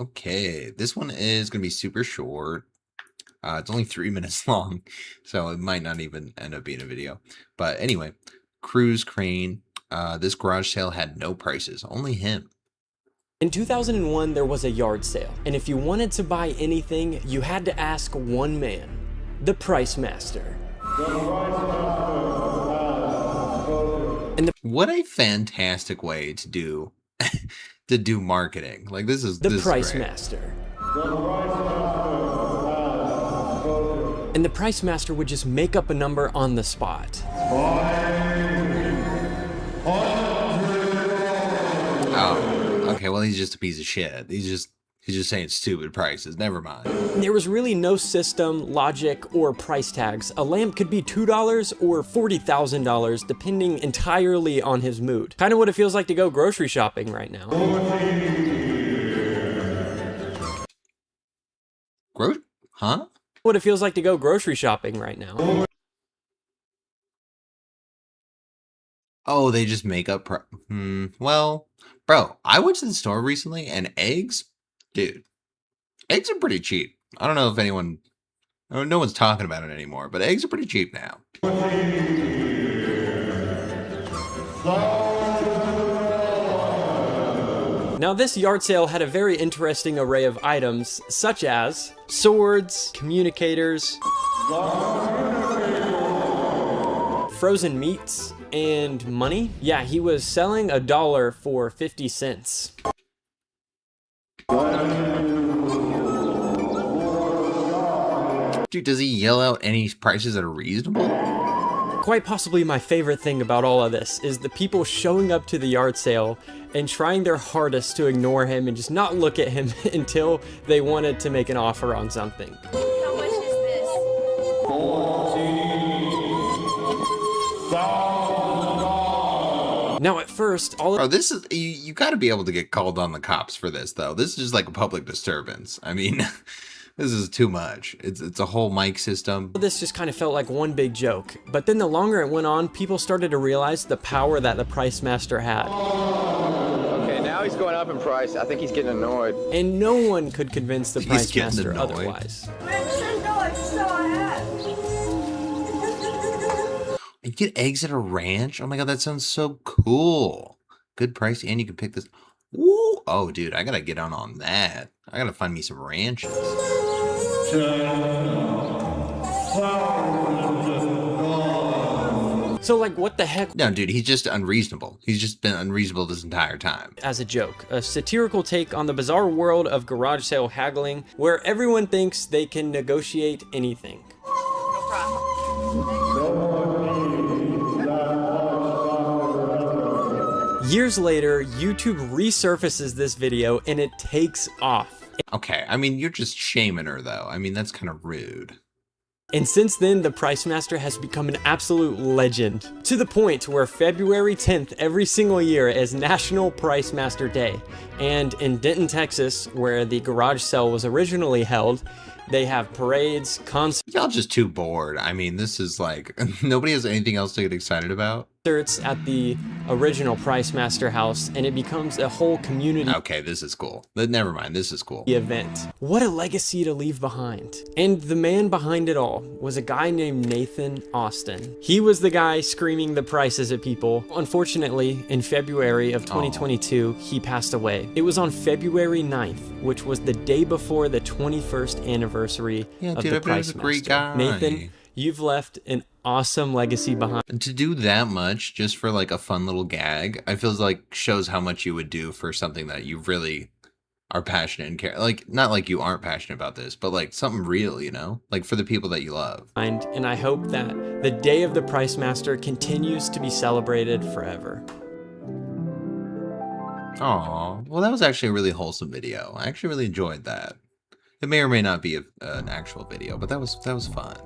Okay, this one is going to be super short. It's only 3 minutes long, so it might not even end up being a video. But anyway, cruise crane. This garage sale had no prices, only him. In 2001, there was a yard sale, and if you wanted to buy anything, you had to ask one man, the Price Master. What a fantastic way to do to do marketing. Like this is the Price Master. And the Price Master would just make up a number on the spot. Oh, okay. Well, he's just a piece of shit. He's just saying stupid prices. Never mind. There was really no system, logic, or price tags. A lamp could be $2 or $40,000, depending entirely on his mood. Kind of what it feels like to go grocery shopping right now. Huh? What it feels like to go grocery shopping right now. Oh, they just make up. Well, bro, I went to the store recently and eggs, dude, eggs are pretty cheap. I don't know if anyone, no one's talking about it anymore, but eggs are pretty cheap now. Now, this yard sale had a very interesting array of items, such as swords, communicators, frozen meats, and money. Yeah, he was selling $1 for 50 cents. Dude, does he yell out any prices that are reasonable? Quite possibly my favorite thing about all of this is the people showing up to the yard sale and trying their hardest to ignore him and just not look at him until they wanted to make an offer on something. How much is this? Now at first, this is, you got to be able to get called on the cops for this, though. This is just like a public disturbance. I mean, this is too much. It's a whole mic system. This just kind of felt like one big joke. But then the longer it went on, people started to realize the power that the Price Master had. Okay, now he's going up in price. I think he's getting annoyed. And no one could convince the Price Master annoyed. otherwise. You get eggs at a ranch? Oh my god, that sounds so cool. Good price, and you can pick this. Ooh. Oh, dude, I gotta get on that. I gotta find me some ranches. So, like, what the heck? No, dude, he's just unreasonable. He's just been unreasonable this entire time. As a joke, a satirical take on the bizarre world of garage sale haggling, where everyone thinks they can negotiate anything. No problem. Years later, YouTube resurfaces this video and it takes off. Okay, I mean, you're just shaming her, though. I mean, that's kind of rude. And since then, the Price Master has become an absolute legend, to the point where February 10th every single year is National Price Master Day. And in Denton, Texas, where the garage sale was originally held, they have parades, concerts. Y'all just too bored. I mean, this is like, nobody has anything else to get excited about. At the original Price Master house, and it becomes a whole community. Okay, this is cool. Never mind, this is cool. Event. What a legacy to leave behind. And the man behind it all was a guy named Nathan Austin. He was the guy screaming the prices at people. Unfortunately, in February of 2022, he passed away. It was on February 9th, which was the day before the 21st anniversary of the Price Master. Great guy. Nathan, you've left an awesome legacy behind. To do that much just for like a fun little gag, I feel like shows how much you would do for something that you really are passionate and care. Like, not like you aren't passionate about this, but like something real, you know? Like for the people that you love. And I hope that the day of the Price Master continues to be celebrated forever. Aw, well, that was actually a really wholesome video. I actually really enjoyed that. It may or may not be an actual video, but that was fun.